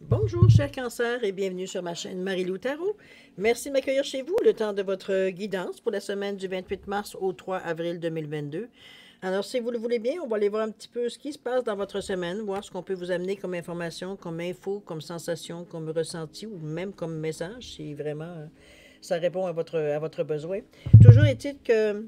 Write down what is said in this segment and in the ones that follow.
Bonjour, cher Cancer, et bienvenue sur ma chaîne Marie-Lou Tarot. Merci de m'accueillir chez vous le temps de votre guidance pour la semaine du 28 mars au 3 avril 2022. Alors, si vous le voulez bien, on va aller voir un petit peu ce qui se passe dans votre semaine, voir ce qu'on peut vous amener comme information, comme info, comme sensation, comme ressenti ou même comme message, si vraiment ça répond à votre besoin. Toujours est-il que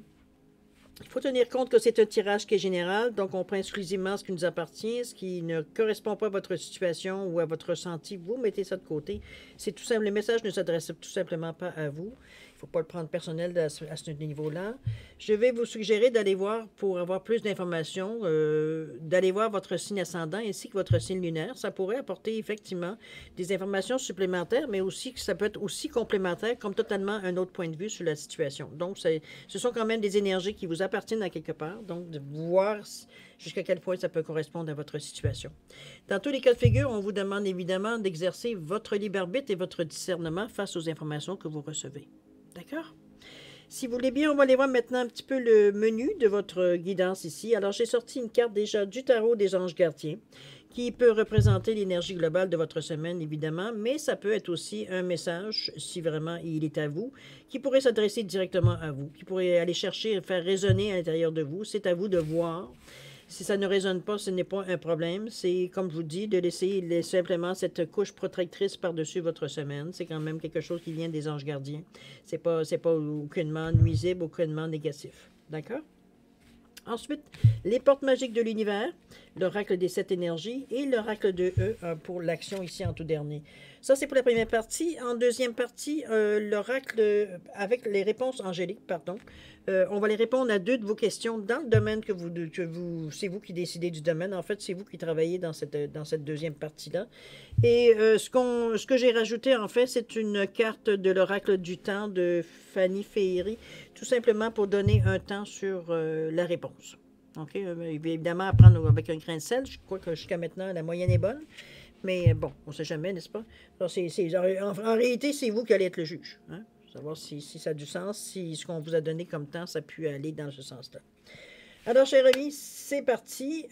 il faut tenir compte que c'est un tirage qui est général, donc on prend exclusivement ce qui nous appartient, ce qui ne correspond pas à votre situation ou à votre ressenti, vous mettez ça de côté. C'est tout simple, le message ne s'adresse tout simplement pas à vous. Il ne faut pas le prendre personnel à ce niveau-là. Je vais vous suggérer d'aller voir, pour avoir plus d'informations, d'aller voir votre signe ascendant ainsi que votre signe lunaire. Ça pourrait apporter effectivement des informations supplémentaires, mais aussi que ça peut être aussi complémentaire comme totalement un autre point de vue sur la situation. Donc, ce sont quand même des énergies qui vous appartiennent à quelque part, donc de voir jusqu'à quel point ça peut correspondre à votre situation. Dans tous les cas de figure, on vous demande évidemment d'exercer votre libre arbitre et votre discernement face aux informations que vous recevez. D'accord? Si vous voulez bien, on va aller voir maintenant un petit peu le menu de votre guidance ici. Alors, j'ai sorti une carte déjà du tarot des anges gardiens qui peut représenter l'énergie globale de votre semaine, évidemment, mais ça peut être aussi un message, si vraiment il est à vous, qui pourrait s'adresser directement à vous, qui pourrait aller chercher, faire résonner à l'intérieur de vous. C'est à vous de voir. Si ça ne résonne pas, ce n'est pas un problème. C'est, comme je vous dis, de laisser simplement cette couche protectrice par-dessus votre semaine. C'est quand même quelque chose qui vient des anges gardiens. C'est pas aucunement nuisible, aucunement négatif. D'accord? Ensuite, les portes magiques de l'univers, l'oracle des 7 énergies et l'oracle de E pour l'action ici en tout dernier. Ça, c'est pour la première partie. En deuxième partie, l'oracle avec les réponses angéliques, pardon. On va les répondre à 2 de vos questions dans le domaine c'est vous qui décidez du domaine. En fait, c'est vous qui travaillez dans cette deuxième partie-là. Et ce que j'ai rajouté, en fait, c'est une carte de l'oracle du temps de Fanny Féery, tout simplement pour donner un temps sur la réponse. OK? Évidemment, à prendre avec un grain de sel. Je crois que jusqu'à maintenant, la moyenne est bonne. Mais bon, on ne sait jamais, n'est-ce pas? Alors, en réalité, c'est vous qui allez être le juge. Hein? Savoir si ça a du sens, si ce qu'on vous a donné comme temps, ça a pu aller dans ce sens-là. Alors, chers amis, c'est parti.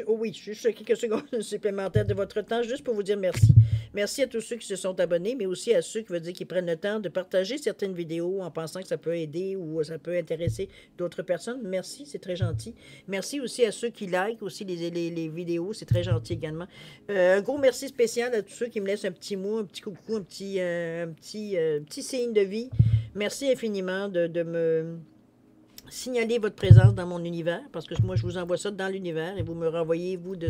Oui, juste quelques secondes supplémentaires de votre temps, juste pour vous dire merci. Merci à tous ceux qui se sont abonnés, mais aussi à ceux qui veulent dire qu'ils prennent le temps de partager certaines vidéos en pensant que ça peut aider ou ça peut intéresser d'autres personnes. Merci, c'est très gentil. Merci aussi à ceux qui likent aussi les vidéos, c'est très gentil également. Un gros merci spécial à tous ceux qui me laissent un petit mot, un petit coucou, un petit signe de vie. Merci infiniment de me signaler votre présence dans mon univers, parce que moi, je vous envoie ça dans l'univers et vous me renvoyez, vous, de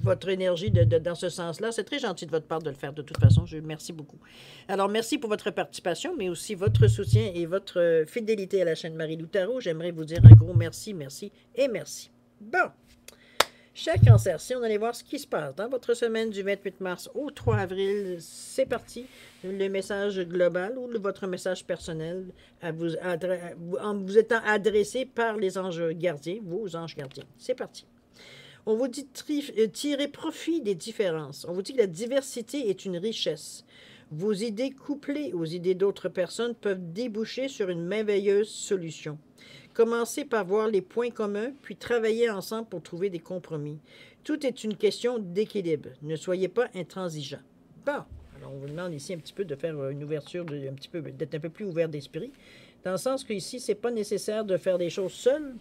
votre énergie dans ce sens-là. C'est très gentil de votre part de le faire de toute façon. Merci beaucoup. Alors, merci pour votre participation, mais aussi votre soutien et votre fidélité à la chaîne Marie-Lou Tarot. J'aimerais vous dire un gros merci, merci et merci. Bon. Cher Cancer, si on allait voir ce qui se passe dans votre semaine du 28 mars au 3 avril, c'est parti. Le message global ou votre message personnel en vous étant adressé par les anges gardiens, vos anges gardiens. C'est parti. On vous dit tirer profit des différences. On vous dit que la diversité est une richesse. Vos idées couplées aux idées d'autres personnes peuvent déboucher sur une merveilleuse solution. Commencez par voir les points communs, puis travaillez ensemble pour trouver des compromis. Tout est une question d'équilibre. Ne soyez pas intransigeants. Bon, alors on vous demande ici un petit peu de faire une ouverture, d'être un peu plus ouvert d'esprit, dans le sens qu'ici, ce n'est pas nécessaire de faire des choses seules,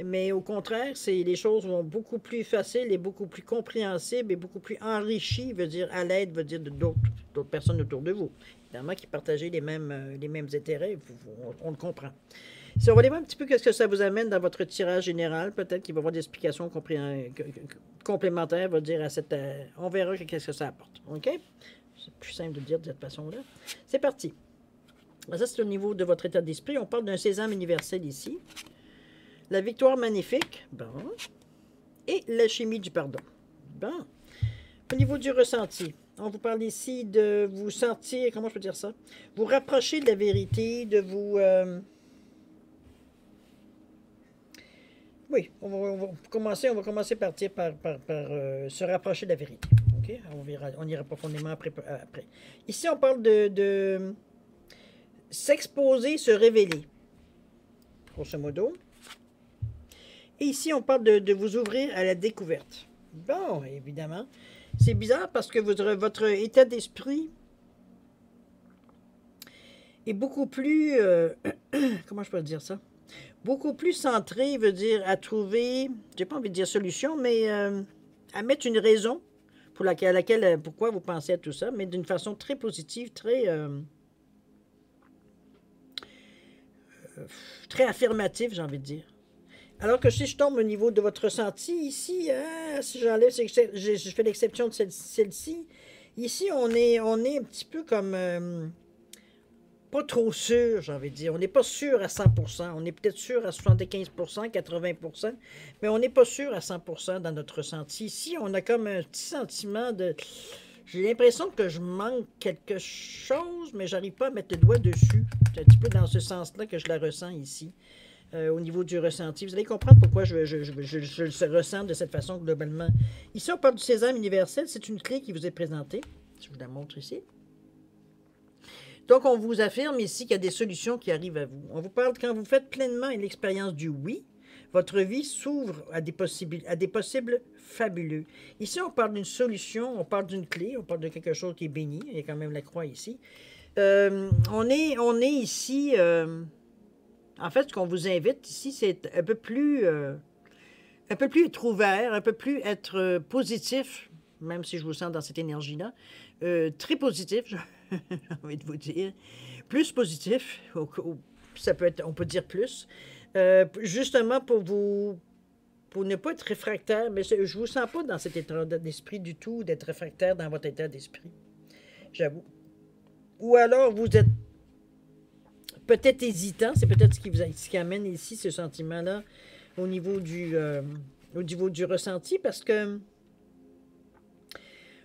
mais au contraire, les choses vont beaucoup plus faciles et beaucoup plus compréhensibles et beaucoup plus enrichies, veut dire à l'aide, veut dire d'autres personnes autour de vous. Évidemment, qui partagent les mêmes intérêts, on le comprend. Si on va aller voir un petit peu ce que ça vous amène dans votre tirage général, peut-être qu'il va y avoir des explications complémentaires, va dire on verra qu'est-ce que ça apporte. OK? C'est plus simple de dire de cette façon-là. C'est parti. Ça, c'est au niveau de votre état d'esprit. On parle d'un sésame universel ici. La victoire magnifique. Bon. Et l'alchimie du pardon. Bon. Au niveau du ressenti, on vous parle ici de vous sentir, comment je peux dire ça? Vous rapprocher de la vérité, de vous... Oui, on va commencer par se rapprocher de la vérité. Okay? On ira profondément après. Ici, on parle de s'exposer, se révéler, grosso modo. Et ici, on parle de vous ouvrir à la découverte. Bon, évidemment, C'est bizarre parce que votre état d'esprit est beaucoup plus, comment je peux dire ça? Beaucoup plus centré, veut dire, à trouver, j'ai pas envie de dire solution, mais à mettre une raison pour laquelle, pourquoi vous pensez à tout ça, mais d'une façon très positive, très affirmative, j'ai envie de dire. Alors que si je tombe au niveau de votre ressenti, ici, si j'enlève, je fais l'exception de celle-ci, ici, on est un petit peu comme pas trop sûr, j'ai envie de dire. On n'est pas sûr à 100%. On est peut-être sûr à 75%, 80%, mais on n'est pas sûr à 100% dans notre ressenti. Ici, on a comme un petit sentiment de... J'ai l'impression que je manque quelque chose, mais j'arrive pas à mettre le doigt dessus. C'est un petit peu dans ce sens-là que je la ressens ici, au niveau du ressenti. Vous allez comprendre pourquoi je le ressens de cette façon globalement. Ici, on parle du sésame universel. C'est une clé qui vous est présentée. Je vous la montre ici. Donc, on vous affirme ici qu'il y a des solutions qui arrivent à vous. On vous parle quand vous faites pleinement l'expérience du oui, votre vie s'ouvre à des possibles fabuleux. Ici, on parle d'une solution, on parle d'une clé, on parle de quelque chose qui est béni. Il y a quand même la croix ici. On est ici... en fait, ce qu'on vous invite ici, c'est un peu plus être ouvert, un peu plus être positif, même si je vous sens dans cette énergie-là. Très positif, j'ai envie de vous dire. Plus positif, ça peut être, on peut dire plus. Justement pour ne pas être réfractaire, mais je ne vous sens pas dans cet état d'esprit du tout, d'être réfractaire dans votre état d'esprit. J'avoue. Ou alors vous êtes peut-être hésitant, c'est peut-être ce qui amène ici ce sentiment-là au niveau du ressenti, parce que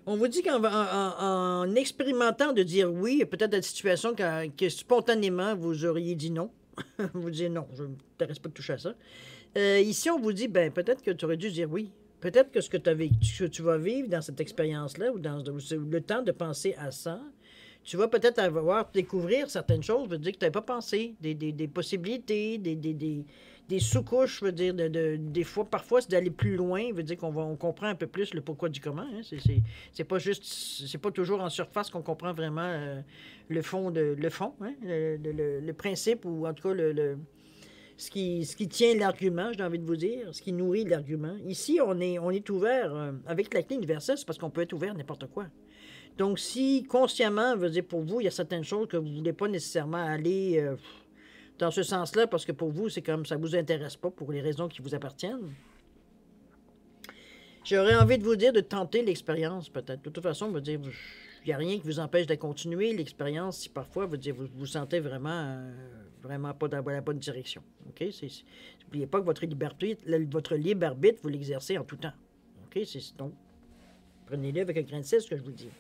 on vous dit qu'en expérimentant de dire oui, il y a peut-être des situations que spontanément vous auriez dit non. Vous dites non, je ne m'intéresse pas de toucher à ça. Ici, on vous dit, ben peut-être que tu aurais dû dire oui. Peut-être que ce que tu vas vivre dans cette expérience-là, ou dans le temps de penser à ça, tu vas peut-être avoir découvrir certaines choses, veut dire que tu n'avais pas pensé, des possibilités, des sous-couches, veut dire, des fois, parfois, c'est d'aller plus loin, veut dire on comprend un peu plus le pourquoi du comment. Hein. C'est pas juste, c'est pas toujours en surface qu'on comprend vraiment le fond, hein, le principe, ou en tout cas ce qui tient l'argument, j'ai envie de vous dire, ce qui nourrit l'argument. Ici, on est ouvert, avec la clé universelle, c'est parce qu'on peut être ouvert à n'importe quoi. Donc, si consciemment, veut dire pour vous, il y a certaines choses que vous ne voulez pas nécessairement aller dans ce sens-là, parce que pour vous, c'est comme ça ne vous intéresse pas pour les raisons qui vous appartiennent. J'aurais envie de vous dire de tenter l'expérience, peut-être. De toute façon, veut dire, il n'y a rien qui vous empêche de continuer l'expérience si parfois, veut dire, vous sentez vraiment pas dans la bonne direction. OK? N'oubliez pas que votre libre arbitre, vous l'exercez en tout temps. OK? Donc, prenez-le avec un grain de sel, ce que je vous dis.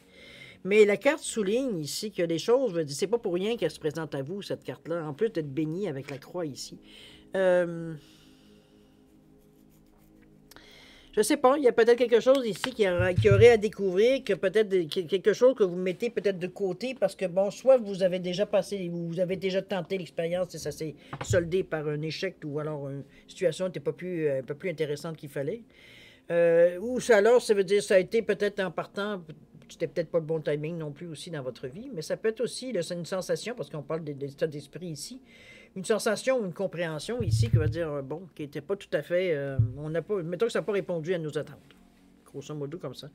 Mais la carte souligne ici que les choses, c'est pas pour rien qu'elle se présente à vous, cette carte-là, en plus d'être bénie avec la croix ici. Je sais pas, il y a peut-être quelque chose ici qui aurait à découvrir, que peut-être quelque chose que vous mettez peut-être de côté, parce que, bon, soit vous avez déjà vous avez déjà tenté l'expérience et ça s'est soldé par un échec, ou alors une situation n'était un peu plus intéressante qu'il fallait. Ou alors, ça veut dire ça a été peut-être en partant... C'était peut-être pas le bon timing non plus aussi dans votre vie, mais ça peut être aussi c'est une sensation, parce qu'on parle d'état d'esprit ici, une sensation ou une compréhension ici qui va dire, bon, qui n'était pas tout à fait... mettons que ça n'a pas répondu à nos attentes. Grosso modo comme ça.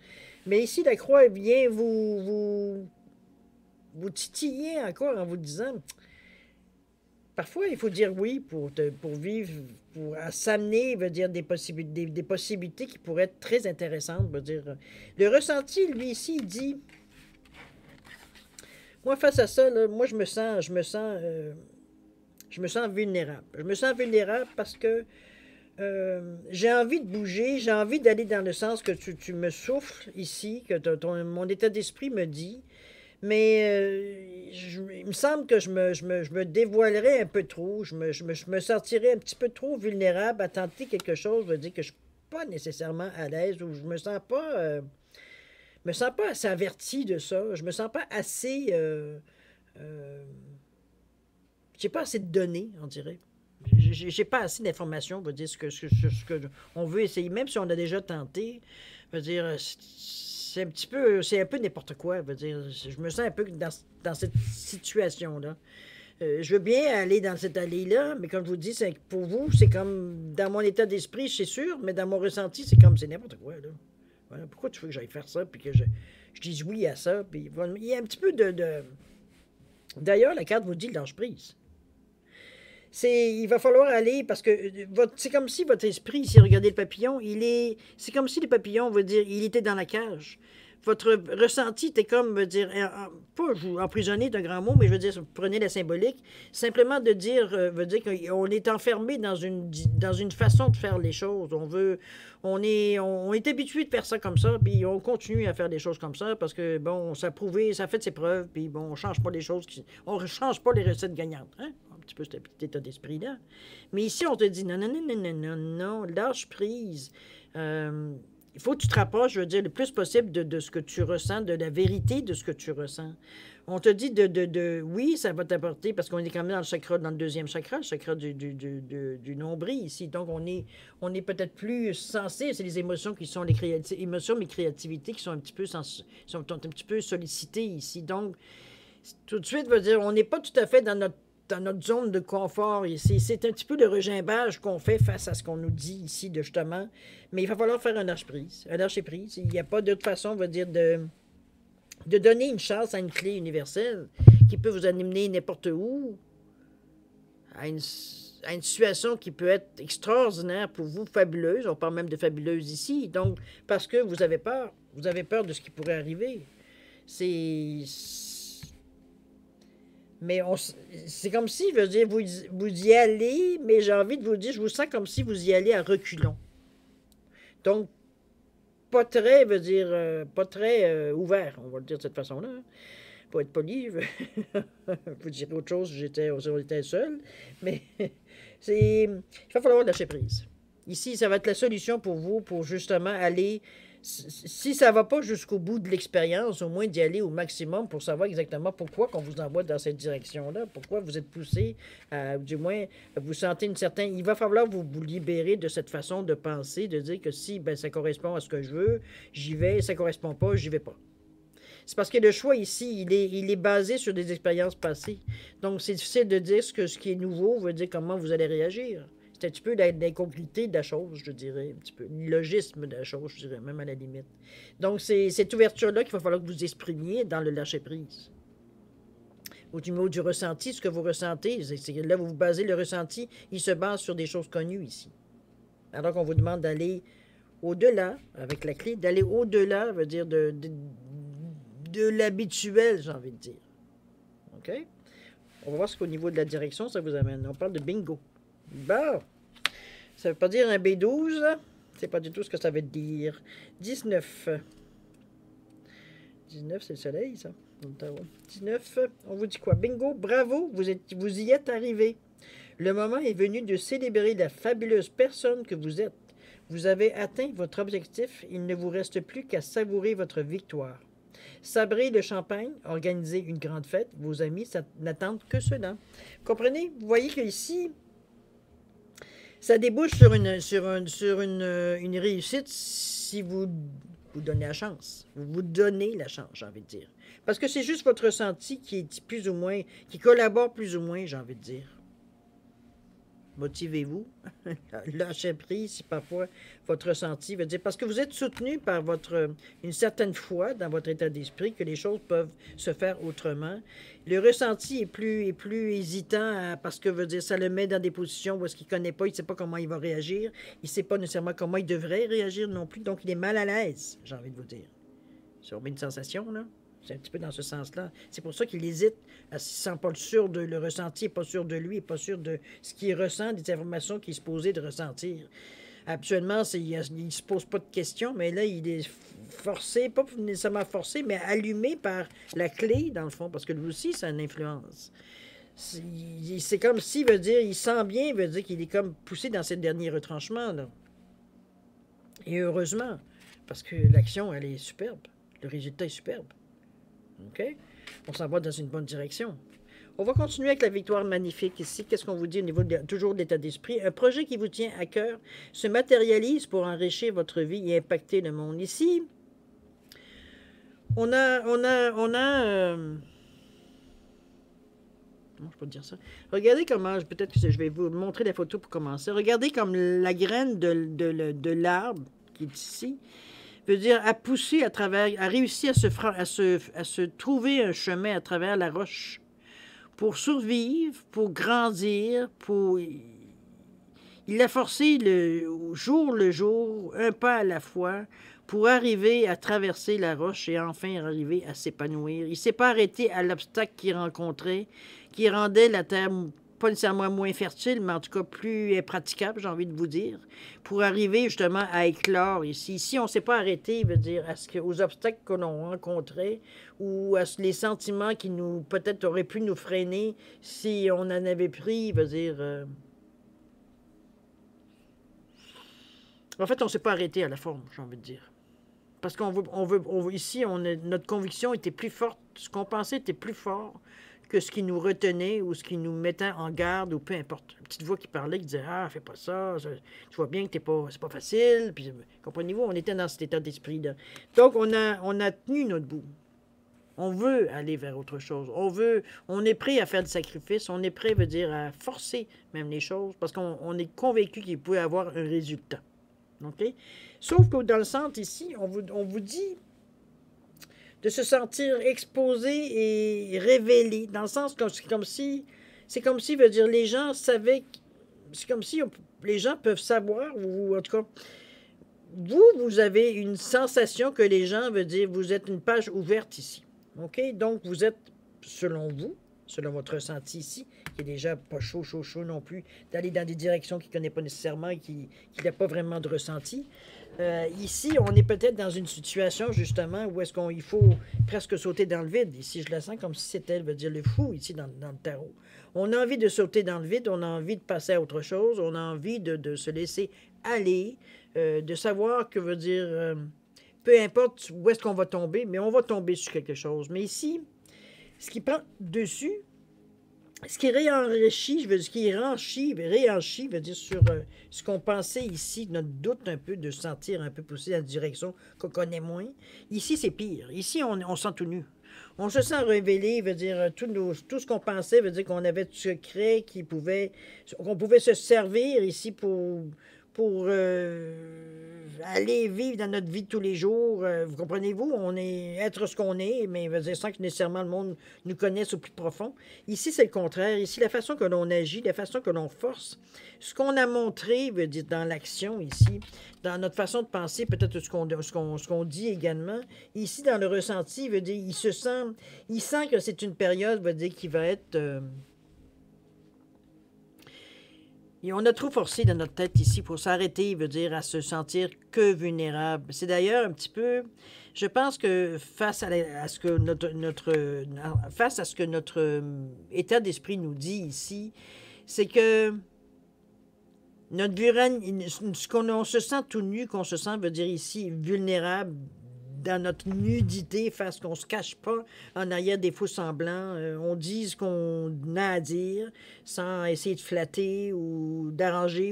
Mais ici, la croix vient vous titiller encore en vous disant... Parfois, il faut dire oui pour vivre, pour s'amener, veut dire des possibilités qui pourraient être très intéressantes. Veut dire, le ressenti, lui, ici, il dit, moi, face à ça, là, moi, je me sens vulnérable. Je me sens vulnérable parce que j'ai envie de bouger, j'ai envie d'aller dans le sens que tu me souffles ici, que mon état d'esprit me dit. Mais il me semble que je me dévoilerais un peu trop, je me sentirais un petit peu trop vulnérable à tenter quelque chose, veut dire que je ne suis pas nécessairement à l'aise, ou je me sens pas assez averti de ça, je me sens pas assez, j'ai pas assez de données, on dirait. J'ai pas assez d'informations, veut dire ce que on veut essayer, même si on a déjà tenté. Je veux dire, c'est un peu n'importe quoi. Je veux dire, je me sens un peu dans cette situation-là. Je veux bien aller dans cette allée-là, mais comme je vous dis, pour vous, c'est comme dans mon état d'esprit, c'est sûr, mais dans mon ressenti, c'est comme c'est n'importe quoi, là. Voilà, pourquoi tu veux que j'aille faire ça, puis que je dise oui à ça, puis voilà. Il y a un petit peu D'ailleurs, la carte vous dit lâche prise. Il va falloir aller parce que c'est comme si votre esprit, si vous regardez le papillon, c'est comme si le papillon, on va dire, il était dans la cage. Votre ressenti était comme, veut dire, pas vous emprisonner d'un grand mot, mais je veux dire, vous prenez la symbolique, simplement de dire, veut dire qu'on est enfermé dans une façon de faire les choses. On est habitué de faire ça comme ça, puis on continue à faire des choses comme ça parce que, bon, ça a prouvé, ça a fait ses preuves, puis bon, on change pas les choses, on ne change pas les recettes gagnantes, hein? Un petit peu cet état d'esprit-là. Mais ici, on te dit, non, non, non, non, non, non, non, lâche prise. Il faut que tu te rapproches, je veux dire, le plus possible de ce que tu ressens, de la vérité de ce que tu ressens. On te dit oui, ça va t'apporter, parce qu'on est quand même dans le deuxième chakra, le chakra du nombril ici. Donc, on est peut-être plus sensé, c'est les émotions qui sont émotions, mais créativités qui sont un petit peu sollicitées ici. Donc, tout de suite, veut dire, on n'est pas tout à fait dans notre zone de confort ici. C'est un petit peu le regimbage qu'on fait face à ce qu'on nous dit ici, justement. Mais il va falloir faire un lâcher-prise. Un lâcher-prise. Il n'y a pas d'autre façon, on va dire, de donner une chance à une clé universelle qui peut vous amener n'importe où à une situation qui peut être extraordinaire pour vous, fabuleuse. On parle même de fabuleuse ici. Donc, parce que vous avez peur. Vous avez peur de ce qui pourrait arriver. Mais c'est comme si, je veux dire, vous y allez, mais j'ai envie de vous dire, je vous sens comme si vous y allez à reculons. Donc, pas très, pas très ouvert, on va le dire de cette façon-là. Pour être poli, vous dire autre chose, on était seul, mais il va falloir lâcher prise. Ici, ça va être la solution pour vous, pour justement aller. Si ça ne va pas jusqu'au bout de l'expérience, au moins d'y aller au maximum pour savoir exactement pourquoi qu'on vous envoie dans cette direction-là, pourquoi vous êtes poussé, du moins, vous sentez une certaine... Il va falloir vous libérer de cette façon de penser, de dire que si ça correspond à ce que je veux, j'y vais, ça ne correspond pas, j'y vais pas. C'est parce que le choix ici, il est basé sur des expériences passées. Donc, c'est difficile de dire ce qui est nouveau, veut dire comment vous allez réagir. C'est un petit peu l'incongruité de la chose, je dirais, un petit peu l'illogisme de la chose, je dirais, même à la limite. Donc, c'est cette ouverture-là qu'il va falloir que vous exprimiez dans le lâcher-prise. Au niveau du ressenti, ce que vous ressentez, là, vous basez le ressenti, il se base sur des choses connues ici. Alors qu'on vous demande d'aller au-delà, avec la clé, d'aller au-delà, veut dire de l'habituel, j'ai envie de dire. OK? On va voir ce qu'au niveau de la direction, ça vous amène. On parle de bingo. Bon, ça ne veut pas dire un B12, c'est pas du tout ce que ça veut dire. 19. 19, c'est le soleil, ça. 19, on vous dit quoi? Bingo, bravo, vous y êtes arrivé. Le moment est venu de célébrer la fabuleuse personne que vous êtes. Vous avez atteint votre objectif, il ne vous reste plus qu'à savourer votre victoire. Sabrez le champagne, organisez une grande fête, vos amis n'attendent que cela. Comprenez? Vous voyez qu'ici, ça débouche sur une réussite si vous donnez la chance. Vous vous donnez la chance, j'ai envie de dire. Parce que c'est juste votre ressenti qui est plus ou moins, qui collabore plus ou moins, j'ai envie de dire. Motivez-vous. Lâchez prise si parfois votre ressenti veut dire. Parce que vous êtes soutenu par une certaine foi dans votre état d'esprit que les choses peuvent se faire autrement. Le ressenti est plus hésitant parce que veut dire ça le met dans des positions où est-ce qu'il ne connaît pas, il ne sait pas comment il va réagir, il ne sait pas nécessairement comment il devrait réagir non plus, donc il est mal à l'aise, j'ai envie de vous dire. C'est une sensation, là. C'est un petit peu dans ce sens-là. C'est pour ça qu'il hésite. Il ne se sent pas sûr de le ressenti, n'est pas sûr de lui, n'est pas sûr de ce qu'il ressent, des informations qu'il est supposé de ressentir. Habituellement, il ne se pose pas de questions, mais là, il est forcé, pas nécessairement forcé, mais allumé par la clé, dans le fond, parce que lui aussi, ça a une influence. C'est comme s'il veut dire, il sent bien, veut dire qu'il est comme poussé dans ces derniers retranchements, là. Et heureusement, parce que l'action, elle est superbe. Le résultat est superbe. OK? On s'en va dans une bonne direction. On va continuer avec la victoire magnifique ici. Qu'est-ce qu'on vous dit au niveau toujours de l'état d'esprit? Un projet qui vous tient à cœur se matérialise pour enrichir votre vie et impacter le monde. Ici, on a comment je peux dire ça? Regardez comment, peut-être que je vais vous montrer la photo pour commencer. Regardez comme la graine de l'arbre qui est ici, veut dire a poussé à travers, a réussi à se trouver un chemin à travers la roche pour survivre, pour grandir, pour... Il a forcé le jour, un pas à la fois, pour arriver à traverser la roche et enfin arriver à s'épanouir. Il ne s'est pas arrêté à l'obstacle qu'il rencontrait, qui rendait la terre pas nécessairement moins fertile, mais en tout cas plus praticable, j'ai envie de vous dire, pour arriver justement à éclore ici. Ici, on ne s'est pas arrêté, veut dire, aux obstacles que l'on rencontrait ou à les sentiments qui nous, peut-être, auraient pu nous freiner si on en avait pris, veut dire... En fait, on ne s'est pas arrêté à la forme, j'ai envie de dire. Parce qu'on veut ici, notre conviction était plus forte, ce qu'on pensait était plus fort que ce qui nous retenait ou ce qui nous mettait en garde ou peu importe. Une petite voix qui parlait, qui disait « Ah, fais pas ça, tu vois bien que c'est pas facile. » Puis, comprenez-vous, on était dans cet état d'esprit-là. Donc, on a tenu notre bout. On veut aller vers autre chose. On est prêt à faire des sacrifices. On est prêt, veut dire, à forcer même les choses parce qu'on est convaincu qu'il peut y avoir un résultat. OK? Sauf que dans le centre ici, on vous dit de se sentir exposé et révélé, dans le sens que c'est comme si, veut dire, les gens savaient, c'est comme si les gens peuvent savoir, ou en tout cas, vous avez une sensation que les gens, veut dire, vous êtes une page ouverte ici. OK? Donc, vous êtes, selon vous, selon votre ressenti ici, qui est déjà pas chaud non plus, d'aller dans des directions qu'il ne connaît pas nécessairement, qu'il n'a pas vraiment de ressenti. Ici, on est peut-être dans une situation, justement, où est-ce qu'il faut presque sauter dans le vide. Ici, je la sens comme si c'était, veut dire, le fou, ici, dans le tarot. On a envie de sauter dans le vide, on a envie de passer à autre chose, on a envie de se laisser aller, de savoir que, veut dire, peu importe où est-ce qu'on va tomber, mais on va tomber sur quelque chose. Mais ici, ce qui prend dessus, ce qui réenrichit, réenchit, veut dire sur ce qu'on pensait ici, notre doute un peu, de sentir un peu pousser dans une direction qu'on connaît moins. Ici, c'est pire. Ici, on sent tout nu. On se sent révélé, veut dire, tout ce qu'on pensait, veut dire qu'on avait de secrets qu'on pouvait se servir ici pour aller vivre dans notre vie de tous les jours. Vous comprenez-vous? On est être ce qu'on est, mais veut dire, sans que nécessairement le monde nous connaisse au plus profond. Ici, c'est le contraire. Ici, la façon que l'on agit, la façon que l'on force, ce qu'on a montré, veut dire, dans l'action ici, dans notre façon de penser, peut-être ce qu'on dit également. Ici, dans le ressenti, veut dire, il sent que c'est une période, veut dire, qui va être... Et on a trop forcé dans notre tête ici pour s'arrêter, veut dire, à se sentir que vulnérable. C'est d'ailleurs un petit peu... Je pense que face à ce que notre état d'esprit nous dit ici, c'est que on se sent tout nu, qu'on se sent, veut dire ici, vulnérable dans notre nudité, face qu'on ne se cache pas en arrière des faux semblants. On dit ce qu'on a à dire sans essayer de flatter ou d'arranger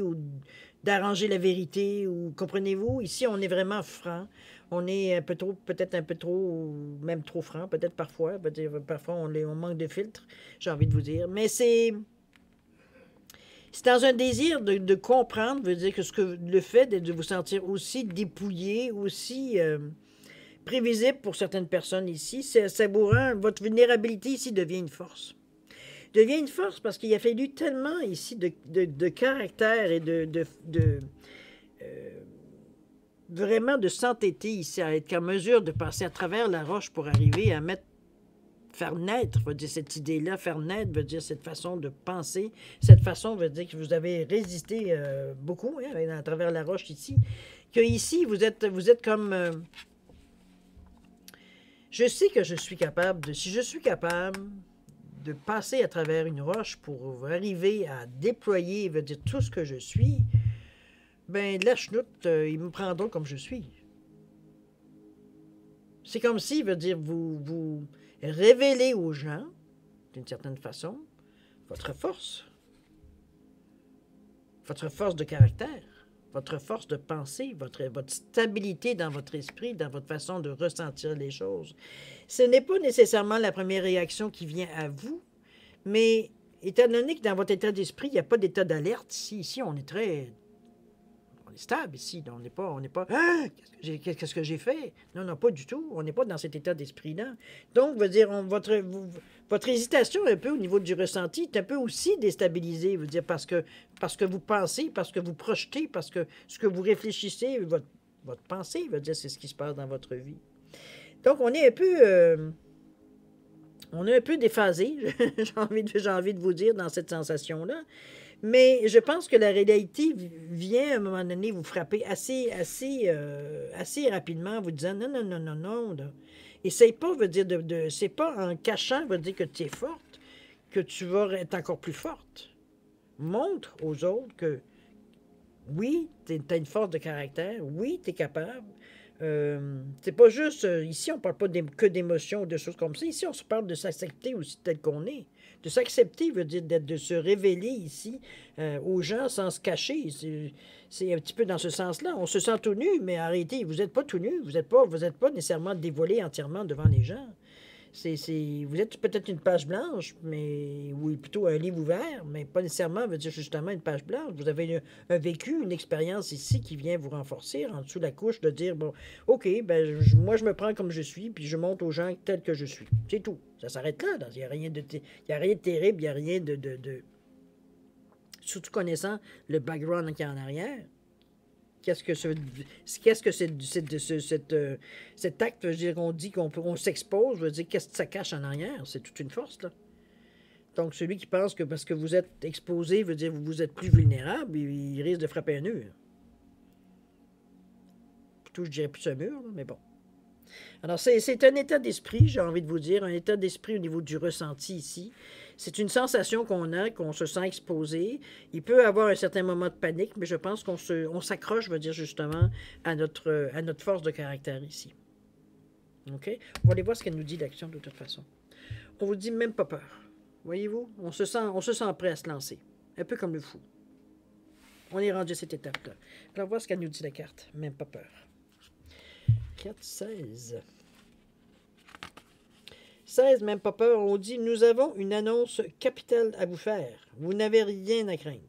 la vérité. Ou comprenez-vous? Ici, on est vraiment franc. On est peut-être un peu trop, même trop franc, peut-être parfois. Parfois, on manque de filtre, j'ai envie de vous dire. Mais c'est dans un désir de comprendre, veut dire que le fait de vous sentir aussi dépouillé, aussi... prévisible pour certaines personnes ici, votre vulnérabilité ici devient une force. Devient une force parce qu'il a fallu tellement ici de caractère et vraiment de s'entêter ici, à être en mesure de passer à travers la roche pour arriver à faire naître, veut dire cette idée-là, faire naître, veut dire cette façon de penser, cette façon veut dire que vous avez résisté beaucoup à travers la roche ici, que ici vous êtes comme... je sais que je suis capable si je suis capable de passer à travers une roche pour arriver à déployer, veut dire tout ce que je suis, ben de la chenoute, ils me prendront comme je suis. C'est comme si, veut dire, vous révélez aux gens, d'une certaine façon, votre force de caractère, votre force de pensée, votre stabilité dans votre esprit, dans votre façon de ressentir les choses. Ce n'est pas nécessairement la première réaction qui vient à vous, mais étant donné que dans votre état d'esprit, il n'y a pas d'état d'alerte, ici, on est stable ici. On n'est pas, ah, qu'est-ce que j'ai fait? Non, non, pas du tout. On n'est pas dans cet état d'esprit-là. Donc, veut dire, votre hésitation un peu au niveau du ressenti est un peu aussi déstabilisée, veut dire, parce que vous pensez, parce que vous projetez, parce que ce que vous réfléchissez, votre pensée, veut dire, c'est ce qui se passe dans votre vie. Donc, on est un peu déphasé, j'ai envie de vous dire, dans cette sensation-là. Mais je pense que la réalité vient à un moment donné vous frapper assez rapidement, vous disant non, non, non, non, non. Là. Essaye pas, veut dire, c'est pas en cachant, veut dire que tu es forte, que tu vas être encore plus forte. Montre aux autres que oui, tu as une force de caractère, oui, tu es capable. C'est pas juste, ici, on parle pas que d'émotions ou de choses comme ça. Ici, on se parle de s'accepter aussi tel qu'on est. De s'accepter veut dire de se révéler ici aux gens sans se cacher. C'est un petit peu dans ce sens-là. On se sent tout nu, mais arrêtez, vous n'êtes pas tout nu. Vous n'êtes pas nécessairement dévoilé entièrement devant les gens. Vous êtes peut-être une page blanche, mais oui, plutôt un livre ouvert, mais pas nécessairement, veut dire justement une page blanche. Vous avez un vécu, une expérience ici qui vient vous renforcer en dessous de la couche de dire, bon, OK, ben, moi, je me prends comme je suis, puis je montre aux gens tel que je suis. C'est tout. Ça s'arrête là. Il n'y a rien de terrible, il n'y a rien de... Surtout connaissant le background qui est en arrière. Qu'est-ce que cet acte, veut dire, on dit qu'on s'expose, veut dire, qu'est-ce que ça cache en arrière? C'est toute une force, là. Donc, celui qui pense que parce que vous êtes exposé, veut dire que vous êtes plus vulnérable, il risque de frapper un mur. Plutôt, je dirais plus un mur, là, mais bon. Alors, c'est un état d'esprit, j'ai envie de vous dire, un état d'esprit au niveau du ressenti ici. C'est une sensation qu'on a, qu'on se sent exposé. Il peut y avoir un certain moment de panique, mais je pense qu'on s'accroche, je veux dire justement, à notre force de caractère ici. OK? On va aller voir ce qu'elle nous dit d'action de toute façon. On vous dit même pas peur. Voyez-vous? On se sent prêt à se lancer. Un peu comme le fou. On est rendu à cette étape-là. Alors, voir ce qu'elle nous dit la carte. Même pas peur. 4, 16. 16, même pas peur, on dit « Nous avons une annonce capitale à vous faire. Vous n'avez rien à craindre.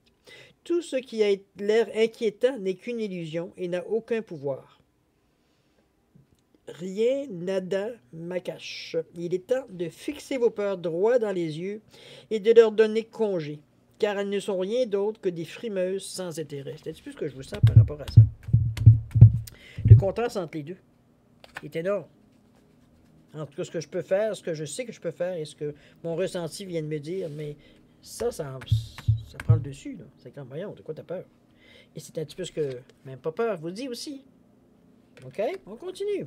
Tout ce qui a l'air inquiétant n'est qu'une illusion et n'a aucun pouvoir. Rien, nada, m'acache. Il est temps de fixer vos peurs droit dans les yeux et de leur donner congé, car elles ne sont rien d'autre que des frimeuses sans intérêt. » C'est un petit peu ce que je vous sens par rapport à ça. Le contraste entre les deux est énorme. Entre ce que je peux faire, ce que je sais que je peux faire et ce que mon ressenti vient de me dire, mais ça prend le dessus. C'est comme, voyons, de quoi t'as peur? Et c'est un petit peu ce que, même pas peur, vous dit aussi. OK? On continue.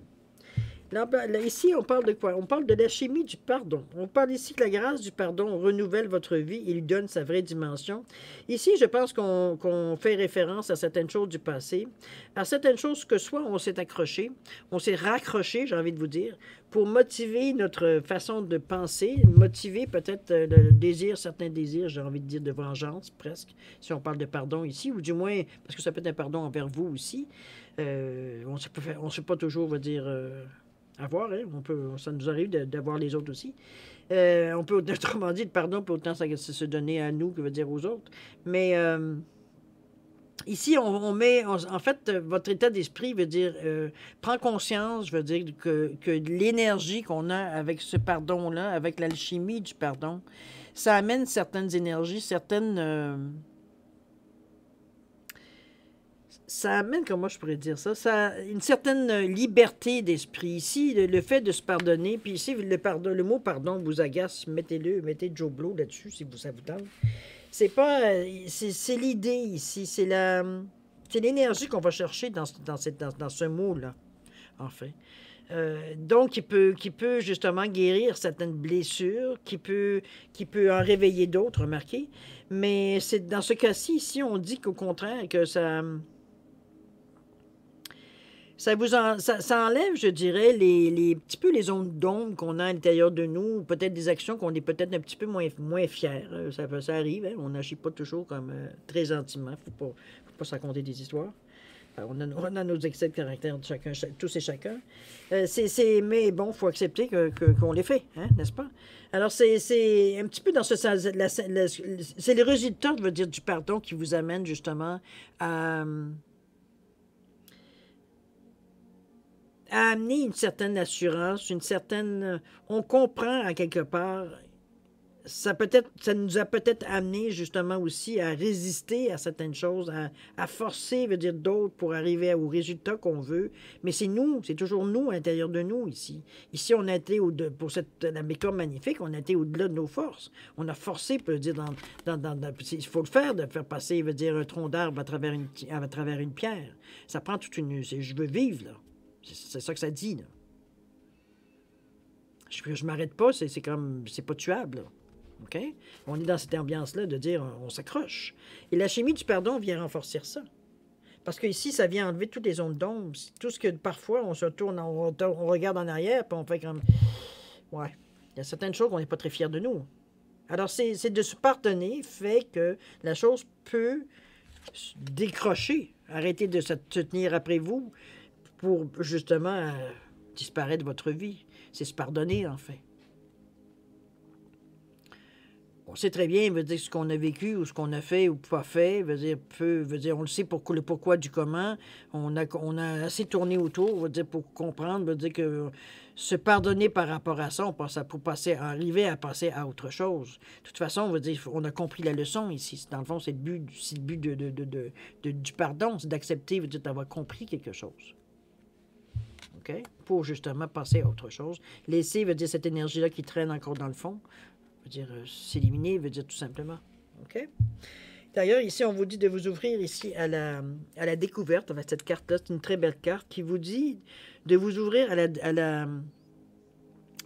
Là, ici, on parle de quoi? On parle de la chimie du pardon. On parle ici que la grâce du pardon renouvelle votre vie et lui donne sa vraie dimension. Ici, je pense qu'on fait référence à certaines choses du passé, à certaines choses que soit on s'est accroché, on s'est raccroché, j'ai envie de vous dire, pour motiver notre façon de penser, motiver peut-être le désir, certains désirs, j'ai envie de dire de vengeance presque, si on parle de pardon ici, ou du moins, parce que ça peut être un pardon envers vous aussi. On ne sait pas toujours, on va dire... avoir, hein? Ça nous arrive d'avoir les autres aussi. On peut, autrement dit, le pardon peut autant se donner à nous que veut dire aux autres. Mais ici, on met, en fait, votre état d'esprit veut dire, prend conscience, je veux dire, que l'énergie qu'on a avec ce pardon-là, avec l'alchimie du pardon, ça amène certaines énergies, ça amène, comment je pourrais dire ça, une certaine liberté d'esprit. Ici, le fait de se pardonner, puis ici, le mot pardon vous agace, mettez Joe Blow là-dessus, si ça vous tente. C'est pas, c'est l'idée ici, c'est l'énergie qu'on va chercher dans ce mot-là, en fait. Donc, qui peut justement guérir certaines blessures, qui peut en réveiller d'autres, remarquez. Mais c'est dans ce cas-ci, ici, on dit qu'au contraire, que ça enlève, je dirais, petit peu les ondes d'ombre qu'on a à l'intérieur de nous, peut-être des actions qu'on est peut-être un petit peu moins fiers. Ça arrive, hein, on n'agit pas toujours comme très gentiment. Faut pas se raconter des histoires. On a nos excès de caractère de chacun, tous et chacun. Mais bon, il faut accepter qu'on les fait, hein, n'est-ce pas? Alors, c'est un petit peu dans ce sens. C'est le résultat, je veux dire, du pardon qui vous amène justement à amener une certaine assurance, une certaine... On comprend à quelque part, ça nous a peut-être amené justement aussi à résister à certaines choses, à forcer, veut dire d'autres, pour arriver au résultat qu'on veut. Mais c'est nous, c'est toujours nous, à l'intérieur de nous, ici. Ici, on a été, pour la méthode magnifique, on a été au-delà de nos forces. On a forcé, peut dire, il faut le faire, de faire passer, veut dire, un tronc d'arbre à travers une pierre. Ça prend toute une... Je veux vivre, là. C'est ça que ça dit, là. Je m'arrête pas, c'est comme... C'est pas tuable, là. OK? On est dans cette ambiance-là de dire on s'accroche. Et la chimie du pardon vient renforcer ça. Parce que ici, ça vient enlever toutes les ondes d'ombre. Tout ce que parfois, on se tourne, on regarde en arrière, puis on fait comme... Ouais, il y a certaines choses qu'on n'est pas très fiers de nous. Alors, c'est de se pardonner fait que la chose peut décrocher, arrêter de se tenir après vous pour justement disparaître de votre vie. C'est se pardonner, en fait. On sait très bien, veut dire, ce qu'on a vécu ou ce qu'on a fait ou pas fait, veut dire, on le sait pour le pourquoi du comment. On a assez tourné autour, veut dire, pour comprendre, veut dire que se pardonner par rapport à ça, arriver à passer à autre chose. De toute façon, on veut dire, on a compris la leçon ici. Dans le fond, c'est le but du pardon, c'est d'accepter, veut dire, d'avoir compris quelque chose. OK? Pour justement passer à autre chose. Laisser, veut dire, cette énergie-là qui traîne encore dans le fond. Veut dire s'éliminer, veut dire tout simplement. OK? D'ailleurs, ici, on vous dit de vous ouvrir ici à la découverte. Avec cette carte-là, c'est une très belle carte qui vous dit de vous ouvrir à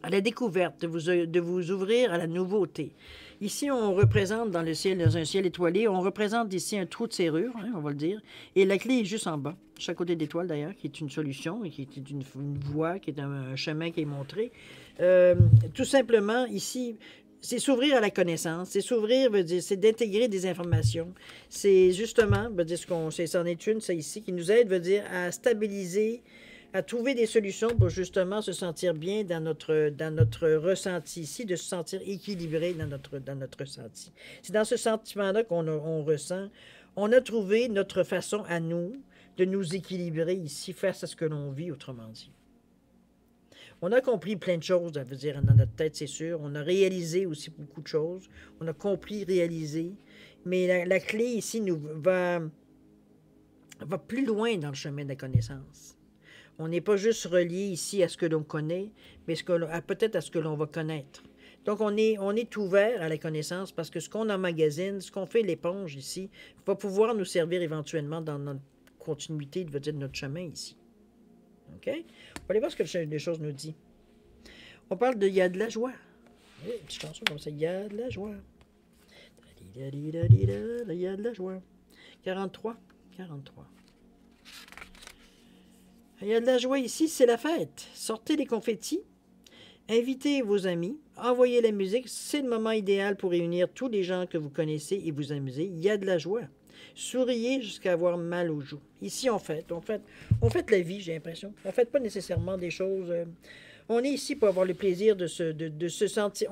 la découverte, de vous ouvrir à la nouveauté. Ici, on représente dans le ciel, dans un ciel étoilé, on représente ici un trou de serrure, hein, on va le dire, et la clé est juste en bas, chaque côté d'étoile d'ailleurs, qui est une solution, et qui est une voie, qui est un chemin qui est montré. Tout simplement, ici, c'est s'ouvrir à la connaissance, c'est s'ouvrir, veut dire, c'est d'intégrer des informations. C'est justement, veut dire, c'en est une, ça ici, qui nous aide, veut dire, à stabiliser, à trouver des solutions pour justement se sentir bien dans notre ressenti ici, de se sentir équilibré dans notre ressenti. C'est dans ce sentiment-là on ressent. On a trouvé notre façon à nous de nous équilibrer ici face à ce que l'on vit, autrement dit. On a compris plein de choses, ça veut dire, dans notre tête, c'est sûr. On a réalisé aussi beaucoup de choses. On a compris, réalisé. Mais la clé ici va plus loin dans le chemin de la connaissance. On n'est pas juste relié ici à ce que l'on connaît, mais peut-être à ce que l'on va connaître. Donc, on est ouvert à la connaissance parce que ce qu'on emmagasine, ce qu'on fait l'éponge ici, va pouvoir nous servir éventuellement dans notre continuité, de notre chemin ici. OK? On va aller voir ce que les choses nous disent. On parle de « il y a de la joie ». Oui, une petite chanson comme ça. « Il y a de la joie ». Il y a de la joie. 43. 43. Il y a de la joie ici, c'est la fête. Sortez les confettis. Invitez vos amis. Envoyez la musique. C'est le moment idéal pour réunir tous les gens que vous connaissez et vous amuser. Il y a de la joie. Souriez jusqu'à avoir mal aux joues. Ici, on fait la vie, j'ai l'impression. On ne fait pas nécessairement des choses... on est ici pour avoir le plaisir de se sentir...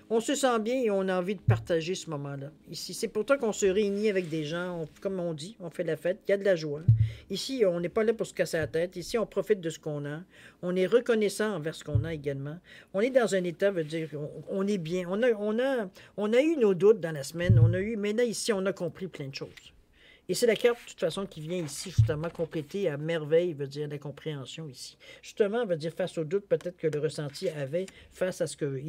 On se sent bien et on a envie de partager ce moment-là. Ici, c'est pour ça qu'on se réunit avec des gens, comme on dit, on fait la fête, il y a de la joie. Ici, on n'est pas là pour se casser la tête. Ici, on profite de ce qu'on a. On est reconnaissant envers ce qu'on a également. On est dans un état, veut dire, on est bien. On a eu nos doutes dans la semaine. Mais là, ici, on a compris plein de choses. Et c'est la carte, de toute façon, qui vient ici, justement, compléter à merveille, veut dire, la compréhension ici. Justement, veut dire, face au doute, peut-être que le ressenti avait, face à ce que...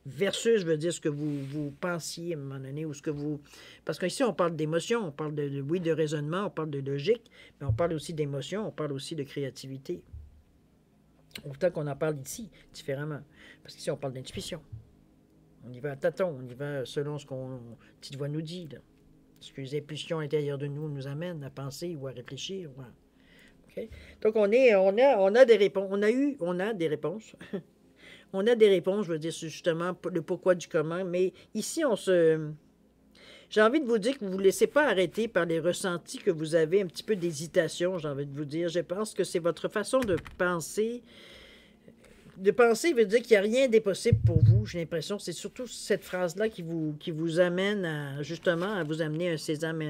versus, veut dire, ce que vous pensiez à un moment donné, ou ce que vous... Parce qu'ici, on parle d'émotion, on parle de raisonnement, on parle de logique, mais on parle aussi d'émotion, on parle aussi de créativité. Autant qu'on en parle ici, différemment. Parce qu'ici, on parle d'intuition. On y va à tâtons, on y va selon ce qu'on... petite voix nous dit, là. Ce que les impulsions intérieures de nous amènent à penser ou à réfléchir. Ouais. OK? OK? Donc, on a des réponses. On a des réponses. On a des réponses, je veux dire, sur justement le pourquoi du comment. Mais ici, j'ai envie de vous dire que vous ne vous laissez pas arrêter par les ressentis que vous avez, un petit peu d'hésitation, j'ai envie de vous dire. Je pense que c'est votre façon de penser. De penser veut dire qu'il n'y a rien d'impossible pour vous, j'ai l'impression. C'est surtout cette phrase-là qui vous amène à, justement, à vous amener un sésame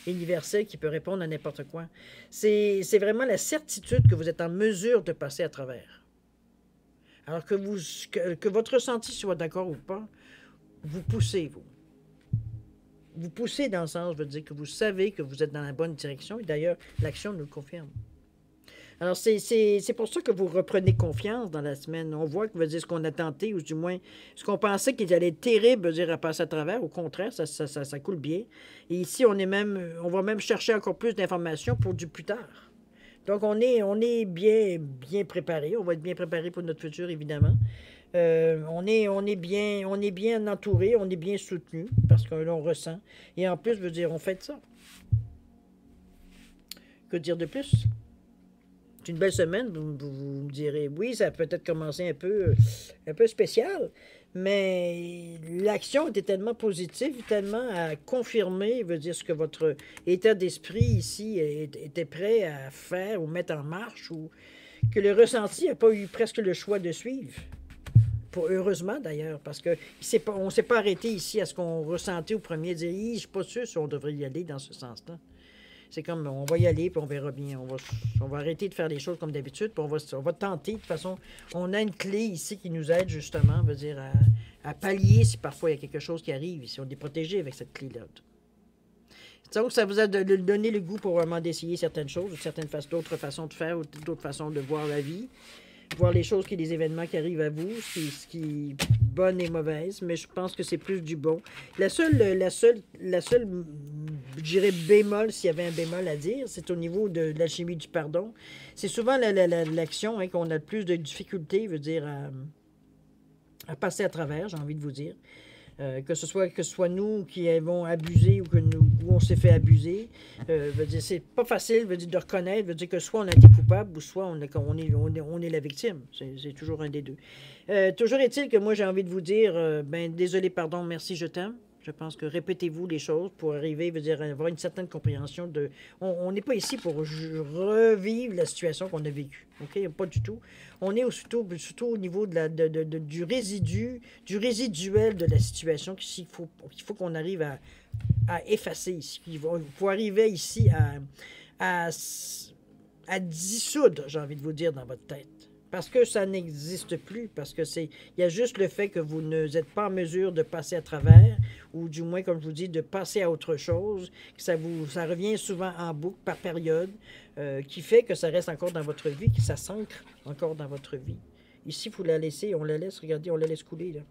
universel qui peut répondre à n'importe quoi. C'est vraiment la certitude que vous êtes en mesure de passer à travers. Alors que votre ressenti soit d'accord ou pas, vous poussez, vous. Vous poussez dans le sens, veut dire que vous savez que vous êtes dans la bonne direction. Et d'ailleurs, l'action nous le confirme. Alors, c'est pour ça que vous reprenez confiance dans la semaine. On voit que veut dire ce qu'on a tenté, ou du moins ce qu'on pensait qu'il allait être terrible, veut dire à passer à travers. Au contraire, ça coule bien. Et ici, on va même chercher encore plus d'informations pour du plus tard. Donc, on est bien préparé. On va être bien préparé pour notre futur, évidemment. On est bien entouré, on est bien soutenu parce que l'on ressent. Et en plus, veut dire, on fait ça. Que dire de plus? C'est une belle semaine, vous me direz. Oui, ça a peut-être commencé un peu spécial, mais l'action était tellement positive, tellement à confirmer, veut dire ce que votre état d'esprit ici était prêt à faire ou mettre en marche, ou que le ressenti n'a pas eu presque le choix de suivre. Heureusement d'ailleurs, parce qu'on ne s'est pas arrêté ici à ce qu'on ressentait au premier, dire, je ne suis pas sûr si on devrait y aller dans ce sens-là. C'est comme, on va y aller, puis on verra bien. On va arrêter de faire les choses comme d'habitude, puis on va tenter. De toute façon, on a une clé ici qui nous aide justement, veut dire, à pallier si parfois il y a quelque chose qui arrive, si on est protégé avec cette clé-là. Donc, ça vous a donné le goût pour vraiment d'essayer certaines choses, ou d'autres façons de faire, ou d'autres façons de voir la vie, voir les choses, les événements qui arrivent à vous, ce qui est bonne et mauvaise, mais je pense que c'est plus du bon. La seule, je dirais bémol, s'il y avait un bémol à dire, c'est au niveau de l'alchimie du pardon. C'est souvent l'action qu'on a le plus de difficultés, veut dire, à passer à travers, j'ai envie de vous dire. Que ce soit nous qui avons abusé ou où on s'est fait abuser, veut dire c'est pas facile, veut dire de reconnaître, veut dire que soit on a été coupable ou soit on est la victime. C'est toujours un des deux. Toujours est-il que moi j'ai envie de vous dire, désolé, pardon, merci, je t'aime. Je pense que répétez-vous les choses pour arriver, veut dire avoir une certaine compréhension de. On n'est pas ici pour revivre la situation qu'on a vécue. OK? Pas du tout. On est surtout au niveau du résiduel de la situation qu'il faut qu'on arrive à effacer ici. Il faut arriver ici à dissoudre, j'ai envie de vous dire, dans votre tête. Parce que ça n'existe plus, parce que il y a juste le fait que vous n'êtes pas en mesure de passer à travers, ou du moins, comme je vous dis, de passer à autre chose, que ça revient souvent en boucle par période, qui fait que ça reste encore dans votre vie, que ça s'ancre encore dans votre vie. Ici, il faut la laisser, on la laisse, regardez, on la laisse couler, là.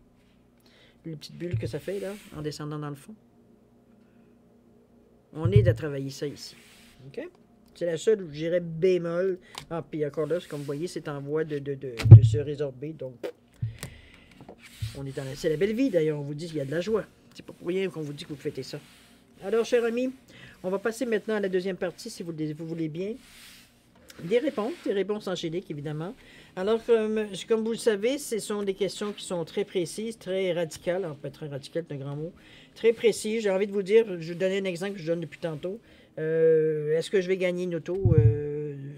Les petites bulles que ça fait, là, en descendant dans le fond. On est à travailler ça ici. OK? C'est la seule, je dirais, bémol. Ah, puis encore là, comme vous voyez, c'est en voie de se résorber. Donc, c'est la belle vie, d'ailleurs. On vous dit qu'il y a de la joie. C'est pas pour rien qu'on vous dit que vous fêtez ça. Alors, chers amis, on va passer maintenant à la deuxième partie, si vous voulez bien. Des réponses enchaînées, évidemment. Alors, comme vous le savez, ce sont des questions qui sont très précises, très radicales. En fait, très radicales, c'est un grand mot. Très précis. J'ai envie de vous dire, je vais vous donner un exemple que je donne depuis tantôt. Est-ce que je vais gagner une auto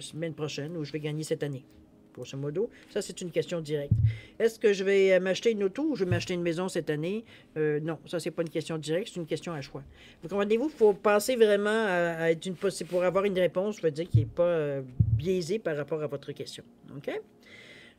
semaine prochaine ou je vais gagner cette année? Grosso modo, ça c'est une question directe. Est-ce que je vais m'acheter une auto ou je vais m'acheter une maison cette année? Non, ça c'est pas une question directe, c'est une question à choix. Vous comprenez-vous? Il faut penser vraiment à être pour avoir une réponse, je veux dire, qui n'est pas biaisée par rapport à votre question. OK?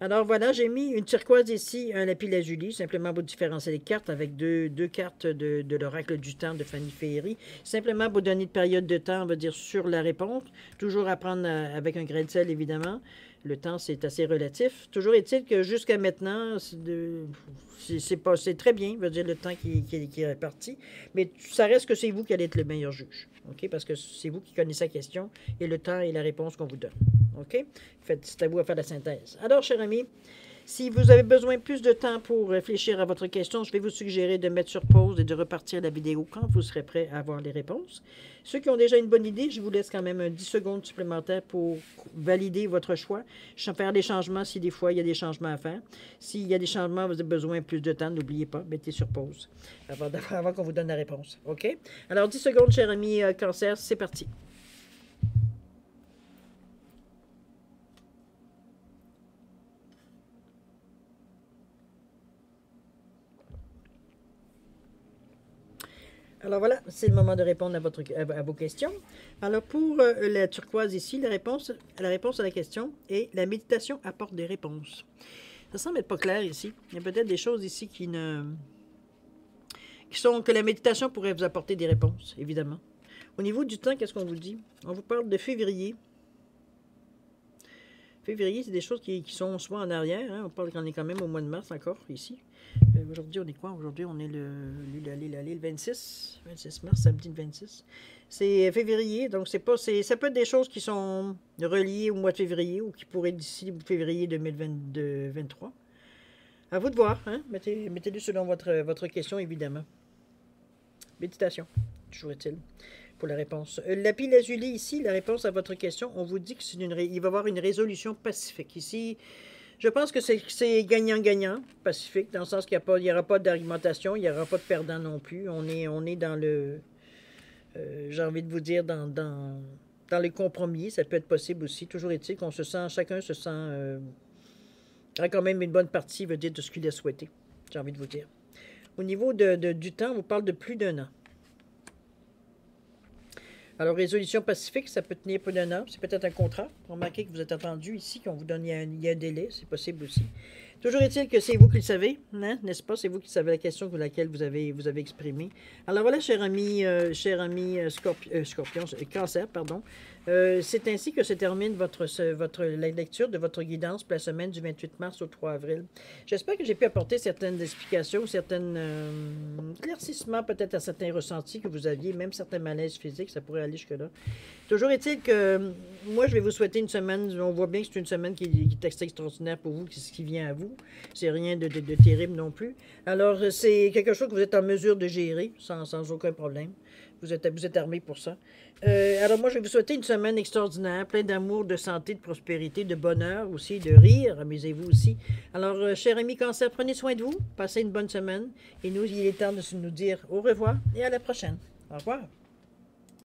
Alors voilà, j'ai mis une turquoise ici, un lapis lazuli, simplement pour différencier les cartes avec deux cartes de l'oracle du temps de Fanny Féery. Simplement pour donner une période de temps, on va dire, sur la réponse. Toujours à prendre avec un grain de sel, évidemment. Le temps, c'est assez relatif. Toujours est-il que jusqu'à maintenant, c'est très bien, on va dire, le temps qui est parti. Mais ça reste que c'est vous qui allez être le meilleur juge. OK? Parce que c'est vous qui connaissez la question et le temps et la réponse qu'on vous donne. OK? C'est à vous à faire la synthèse. Alors, chers amis, Si vous avez besoin de plus de temps pour réfléchir à votre question, je vais vous suggérer de mettre sur pause et de repartir la vidéo quand vous serez prêt à avoir les réponses. Ceux qui ont déjà une bonne idée, je vous laisse quand même 10 secondes supplémentaires pour valider votre choix. Faire des changements si des fois il y a des changements à faire. S'il y a des changements, vous avez besoin de plus de temps, n'oubliez pas, mettez sur pause avant qu'on vous donne la réponse. OK? Alors 10 secondes, cher ami Cancer, c'est parti. Alors voilà, c'est le moment de répondre à vos questions. Alors pour la turquoise ici, la réponse à la question est la méditation apporte des réponses. Ça semble être pas clair ici. Il y a peut-être des choses ici que la méditation pourrait vous apporter des réponses, évidemment. Au niveau du temps, qu'est-ce qu'on vous dit? On vous parle de février. Février, c'est des choses qui sont souvent en arrière. Hein? On parle qu'on est quand même au mois de mars encore, ici. Aujourd'hui, on est quoi? Aujourd'hui, on est le 26 mars, samedi le 26. C'est février, donc ça peut être des choses qui sont reliées au mois de février ou qui pourraient être d'ici février 2023. À vous de voir, hein? Mettez-le selon votre question, évidemment. Méditation, toujours est-il, pour la réponse. Lapis lazuli, ici, la réponse à votre question, on vous dit qu'il va y avoir une résolution pacifique. Ici, je pense que c'est gagnant-gagnant, pacifique, dans le sens qu'il n'y aura pas d'argumentation, il n'y aura pas de perdant non plus. On est dans le, j'ai envie de vous dire, dans le compromis. Ça peut être possible aussi. Toujours est-il qu'on chacun se sent, quand même une bonne partie, veut dire de ce qu'il a souhaité, j'ai envie de vous dire. Au niveau du temps, on vous parle de plus d'1 an. Alors, résolution pacifique, ça peut tenir plus d'1 an. C'est peut-être un contrat. Remarquez que vous êtes attendu ici, qu'on vous donne, il y a un délai. C'est possible aussi. Toujours est-il que c'est vous qui le savez, hein, n'est-ce pas? C'est vous qui savez la question pour laquelle vous avez exprimé. Alors voilà, cher ami Cancer, pardon. C'est ainsi que se termine la lecture de votre guidance pour la semaine du 28 mars au 3 avril. J'espère que j'ai pu apporter certaines explications, certains éclaircissements peut-être à certains ressentis que vous aviez, même certains malaises physiques, ça pourrait aller jusque-là. Toujours est-il que moi, je vais vous souhaiter une semaine, on voit bien que c'est une semaine qui est extraordinaire pour vous, ce qui vient à vous. C'est rien de terrible non plus. Alors, c'est quelque chose que vous êtes en mesure de gérer sans aucun problème. Vous êtes armé pour ça. Alors moi, je vais vous souhaiter une semaine extraordinaire, pleine d'amour, de santé, de prospérité, de bonheur aussi, de rire. Amusez-vous aussi. Alors, cher ami Cancer, prenez soin de vous. Passez une bonne semaine. Et nous, il est temps de nous dire au revoir et à la prochaine. Au revoir.